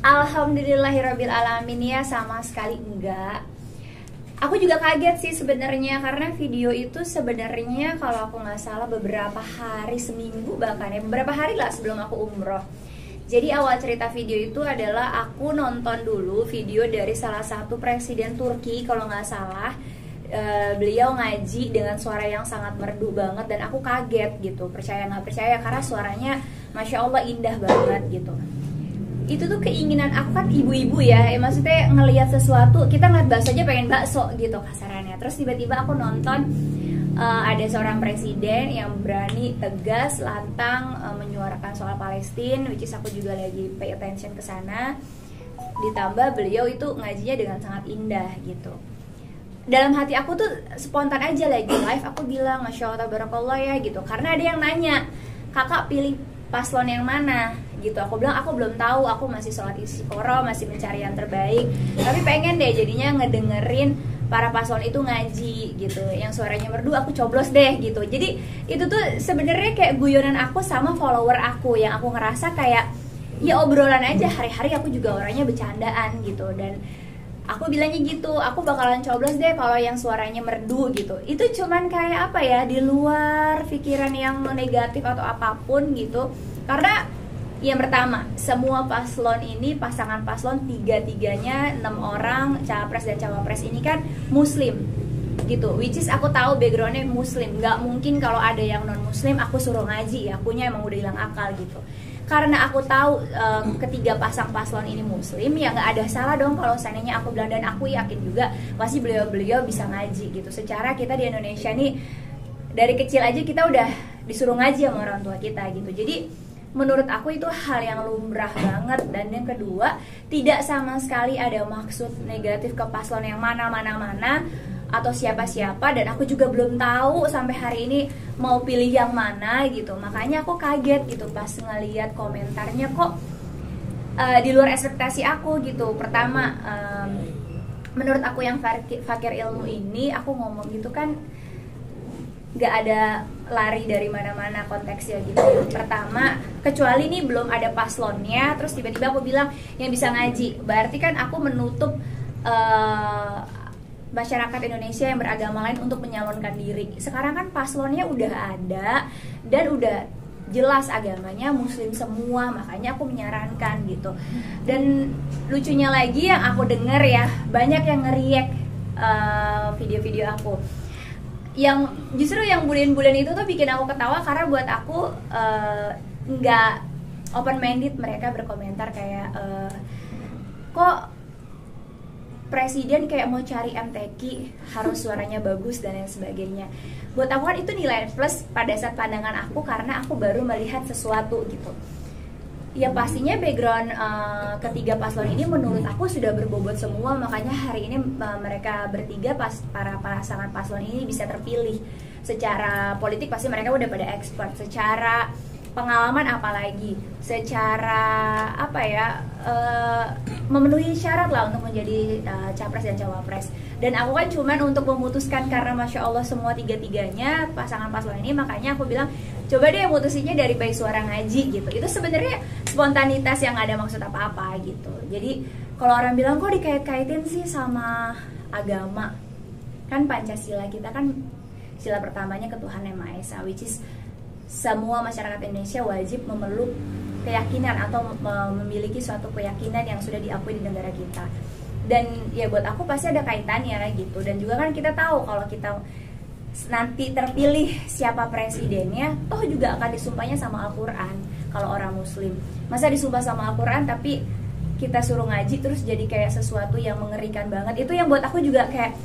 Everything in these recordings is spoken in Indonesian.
Alhamdulillahirabbil alamin, ya sama sekali enggak. Aku juga kaget sih sebenarnya karena video itu sebenarnya kalau aku nggak salah beberapa hari, seminggu bahkan ya, beberapa hari lah sebelum aku umroh. Jadi awal cerita video itu adalah aku nonton dulu video dari salah satu presiden Turki kalau nggak salah. Beliau ngaji dengan suara yang sangat merdu banget dan aku kaget gitu, percaya nggak percaya karena suaranya masya Allah indah banget gitu. Itu tuh keinginan aku kan ibu-ibu ya, maksudnya ngelihat sesuatu, kita ngeliat bakso aja pengen bakso gitu kasarannya. Terus tiba-tiba aku nonton ada seorang presiden yang berani, tegas, lantang menyuarakan soal Palestina, which is aku juga lagi pay attention ke sana. Ditambah beliau itu ngajinya dengan sangat indah gitu. Dalam hati aku tuh spontan aja lagi live aku bilang masya Allah tabarakallah ya gitu, karena ada yang nanya kakak pilih paslon yang mana gitu. Aku bilang aku belum tahu, aku masih sholat istiqoroh, masih mencari yang terbaik, tapi pengen deh jadinya ngedengerin para paslon itu ngaji gitu, yang suaranya merdu aku coblos deh gitu. Jadi itu tuh sebenarnya kayak guyonan aku sama follower aku yang aku ngerasa kayak ya obrolan aja, hari-hari aku juga orangnya bercandaan gitu. Dan aku bilangnya gitu, aku bakalan coblos deh kalau yang suaranya merdu gitu. Itu cuman kayak apa ya, di luar pikiran yang negatif atau apapun gitu. Karena yang pertama, semua paslon ini, pasangan paslon tiga-tiganya 6 orang capres dan cawapres ini kan muslim gitu, which is aku tahu backgroundnya muslim. Nggak mungkin kalau ada yang non muslim aku suruh ngaji, akunya emang udah hilang akal gitu. Karena aku tahu ketiga pasang paslon ini muslim, ya nggak ada salah dong kalau seandainya aku bilang, dan aku yakin juga pasti beliau-beliau bisa ngaji gitu. Secara kita di Indonesia nih dari kecil aja kita udah disuruh ngaji sama orang tua kita gitu. Jadi menurut aku itu hal yang lumrah banget. Dan yang kedua, tidak sama sekali ada maksud negatif ke paslon yang mana-mana atau siapa-siapa, dan aku juga belum tahu sampai hari ini mau pilih yang mana gitu. Makanya aku kaget gitu pas ngeliat komentarnya, kok di luar ekspektasi aku gitu. Pertama, menurut aku yang fakir ilmu ini, aku ngomong gitu kan gak ada lari dari mana-mana konteksnya gitu. Pertama, kecuali nih belum ada paslonnya, terus tiba-tiba aku bilang yang bisa ngaji, berarti kan aku menutup masyarakat Indonesia yang beragama lain untuk menyalonkan diri. Sekarang kan paslonnya udah ada dan udah jelas agamanya muslim semua, makanya aku menyarankan gitu. Dan lucunya lagi yang aku denger ya, banyak yang nge-react video-video aku, yang justru yang bulian-bulian itu tuh bikin aku ketawa, karena buat aku nggak open minded. Mereka berkomentar kayak kok presiden kayak mau cari MTQ, harus suaranya bagus dan lain sebagainya. Buat aku kan itu nilai plus pada saat pandangan aku, karena aku baru melihat sesuatu gitu. Ya pastinya background ketiga paslon ini menurut aku sudah berbobot semua, makanya hari ini mereka bertiga, para pasangan paslon ini bisa terpilih. Secara politik pasti mereka udah pada expert, secara pengalaman apalagi, secara apa ya, memenuhi syarat lah untuk menjadi capres dan cawapres. Dan aku kan cuman untuk memutuskan, karena masya Allah semua tiga-tiganya pasangan paslon ini, makanya aku bilang coba deh mutusinnya dari baik suara ngaji gitu. Itu sebenarnya spontanitas yang gak ada maksud apa-apa gitu. Jadi kalau orang bilang kok dikait-kaitin sih sama agama, kan Pancasila kita kan sila pertamanya ketuhanan yang Maha Esa, which is semua masyarakat Indonesia wajib memeluk keyakinan atau memiliki suatu keyakinan yang sudah diakui di negara kita. Dan ya buat aku pasti ada kaitannya gitu. Dan juga kan kita tahu kalau kita nanti terpilih siapa presidennya, toh juga akan disumpahnya sama Al-Quran. Kalau orang muslim, masa disumpah sama Al-Quran tapi kita suruh ngaji terus jadi kayak sesuatu yang mengerikan banget. Itu yang buat aku juga kayak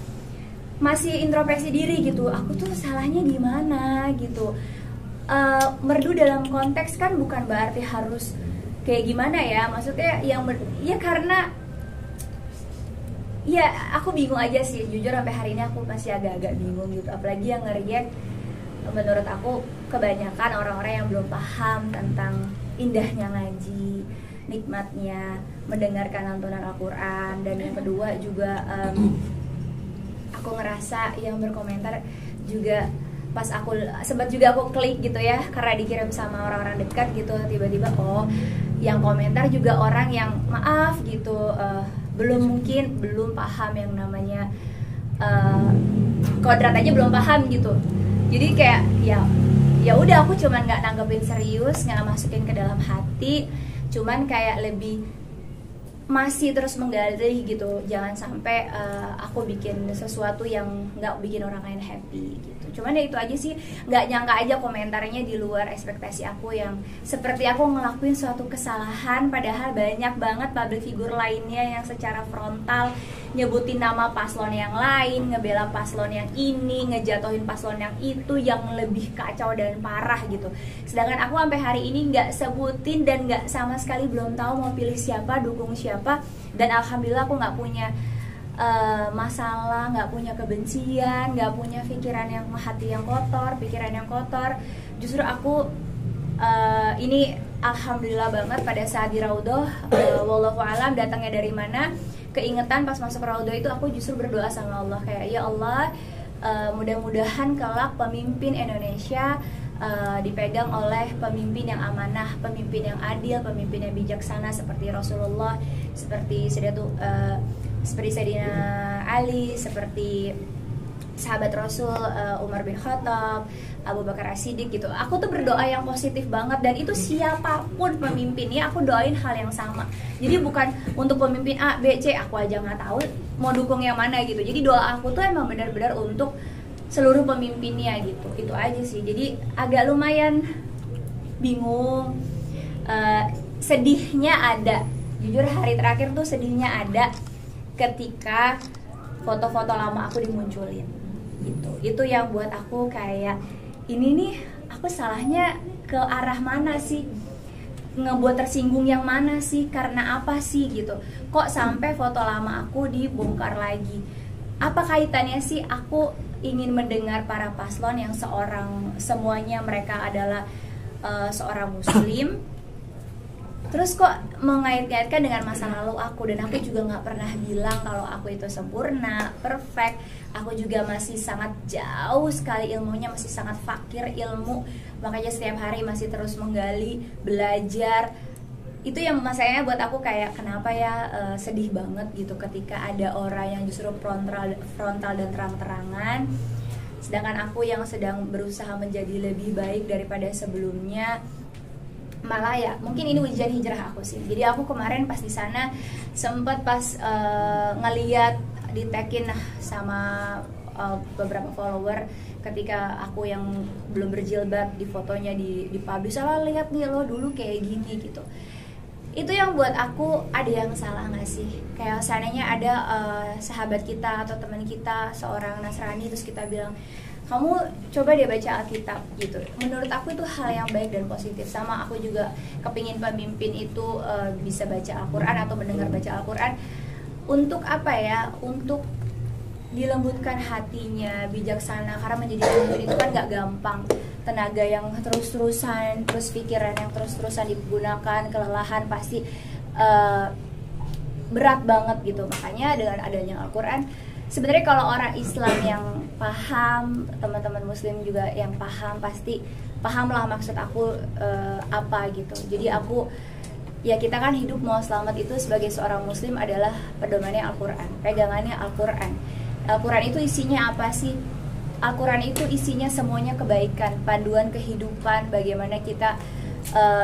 masih introspeksi diri gitu, aku tuh salahnya di mana gitu. Merdu dalam konteks kan bukan berarti harus kayak gimana ya, maksudnya yang ya karena ya aku bingung aja sih, jujur sampai hari ini aku masih agak-agak bingung gitu. Apalagi yang nge-react, menurut aku kebanyakan orang-orang yang belum paham tentang indahnya ngaji, nikmatnya mendengarkan lantunan Al-Quran. Dan yang kedua juga aku ngerasa yang berkomentar juga pas aku sempat juga aku klik gitu ya, karena dikirim sama orang-orang dekat gitu, tiba-tiba oh yang komentar juga orang yang maaf gitu, belum paham yang namanya kodrat aja belum paham gitu. Jadi kayak ya udah, aku cuman nggak nanggepin serius, nggak masukin ke dalam hati, cuman kayak lebih masih terus menggali gitu. Jangan sampai aku bikin sesuatu yang nggak bikin orang lain happy gitu. Cuman ya itu aja sih, nggak nyangka aja komentarnya di luar ekspektasi aku, yang seperti aku ngelakuin suatu kesalahan, padahal banyak banget public figure lainnya yang secara frontal nyebutin nama paslon yang lain, ngebela paslon yang ini, ngejatuhin paslon yang itu, yang lebih kacau dan parah gitu. Sedangkan aku sampai hari ini nggak sebutin dan nggak sama sekali belum tahu mau pilih siapa, dukung siapa. Dan alhamdulillah aku nggak punya masalah, nggak punya kebencian, nggak punya pikiran yang hati yang kotor, pikiran yang kotor. Justru aku ini alhamdulillah banget pada saat di Raudhah, wallahu alam datangnya dari mana, keingetan pas masuk Raudhah itu aku justru berdoa sama Allah kayak, ya Allah, mudah-mudahan kelak pemimpin Indonesia dipegang oleh pemimpin yang amanah, pemimpin yang adil, pemimpin yang bijaksana seperti Rasulullah, seperti Sayyidina Ali, seperti sahabat Rasul Umar bin Khattab, Abu Bakar As-Siddiq gitu. Aku tuh berdoa yang positif banget, dan itu siapapun pemimpinnya aku doain hal yang sama. Jadi bukan untuk pemimpin A, B, C, aku aja nggak tahu mau dukung yang mana gitu. Jadi doa aku tuh emang benar-benar untuk seluruh pemimpinnya gitu. Itu aja sih. Jadi agak lumayan bingung, sedihnya ada. Jujur hari terakhir tuh sedihnya ada ketika foto-foto lama aku dimunculin gitu. Itu yang buat aku kayak, ini nih aku salahnya ke arah mana sih, ngebuat tersinggung yang mana sih, karena apa sih gitu, kok sampai foto lama aku dibongkar lagi. Apa kaitannya sih aku ingin mendengar para paslon yang semuanya mereka adalah seorang muslim, terus kok mengait-ngaitkan dengan masa lalu aku. Dan aku juga nggak pernah bilang kalau aku itu sempurna, perfect. Aku juga masih sangat jauh sekali ilmunya, masih sangat fakir ilmu. Makanya setiap hari masih terus menggali, belajar. Itu yang masanya buat aku kayak, kenapa ya sedih banget gitu ketika ada orang yang justru frontal dan terang-terangan, sedangkan aku yang sedang berusaha menjadi lebih baik daripada sebelumnya malah ya mungkin ini ujian hijrah aku sih. Jadi aku kemarin pas di sana sempat pas ngeliat ditekin sama beberapa follower ketika aku yang belum berjilbab, di fotonya di publish, salah lihat nih lo dulu kayak gini gitu. Itu yang buat aku, ada yang salah nggak sih? Kayak seandainya ada sahabat kita atau teman kita seorang Nasrani, terus kita bilang, kamu coba deh baca Alkitab gitu. Menurut aku itu hal yang baik dan positif. Sama aku juga kepingin pemimpin itu bisa baca Al-Quran atau mendengar baca Al-Quran. Untuk apa ya? Untuk dilembutkan hatinya, bijaksana. Karena menjadi pemimpin itu kan gak gampang. Tenaga yang terus-terusan, terus pikiran yang terus-terusan digunakan, kelelahan pasti berat banget gitu. Makanya dengan adanya Al-Quran, sebenarnya kalau orang Islam yang paham, teman-teman Muslim juga yang paham, pasti paham lah maksud aku apa gitu. Jadi aku, ya kita kan hidup mau selamat itu sebagai seorang Muslim adalah pedomannya Al-Quran, pegangannya Al-Quran. Al-Quran itu isinya apa sih? Al-Quran itu isinya semuanya kebaikan, panduan kehidupan, bagaimana kita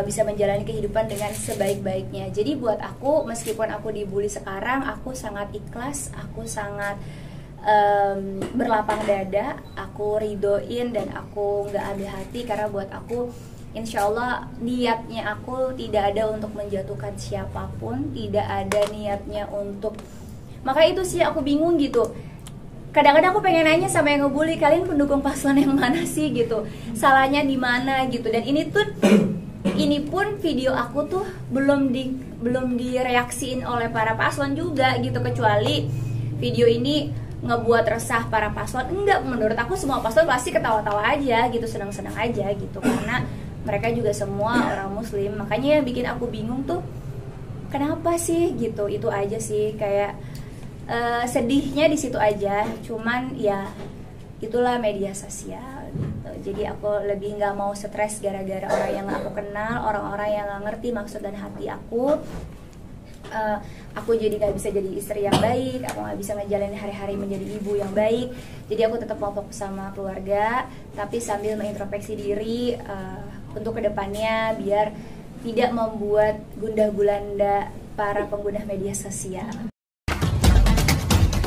bisa menjalani kehidupan dengan sebaik-baiknya. Jadi buat aku, meskipun aku dibully sekarang, aku sangat ikhlas, aku sangat berlapang dada, aku ridoin dan aku nggak ambil hati. Karena buat aku, insya Allah niatnya aku tidak ada untuk menjatuhkan siapapun, tidak ada niatnya untuk, maka itu sih aku bingung gitu. Kadang-kadang aku pengen nanya sama yang ngebully, kalian pendukung paslon yang mana sih gitu, salahnya di mana gitu. Dan ini pun video aku tuh belum direaksiin oleh para paslon juga gitu, kecuali video ini ngebuat resah para paslon. Enggak, menurut aku semua paslon pasti ketawa-tawa aja gitu, senang-senang aja gitu, karena mereka juga semua orang Muslim. Makanya yang bikin aku bingung tuh kenapa sih gitu. Itu aja sih, kayak sedihnya di situ aja. Cuman ya itulah media sosial gitu. Jadi aku lebih nggak mau stres gara-gara orang yang nggak aku kenal, orang-orang yang nggak ngerti maksud dan hati aku. Aku jadi nggak bisa jadi istri yang baik, aku nggak bisa ngejalanin hari-hari menjadi ibu yang baik. Jadi aku tetap mau fokus sama keluarga, tapi sambil mengintrospeksi diri untuk kedepannya biar tidak membuat gundah gulana para pengguna media sosial.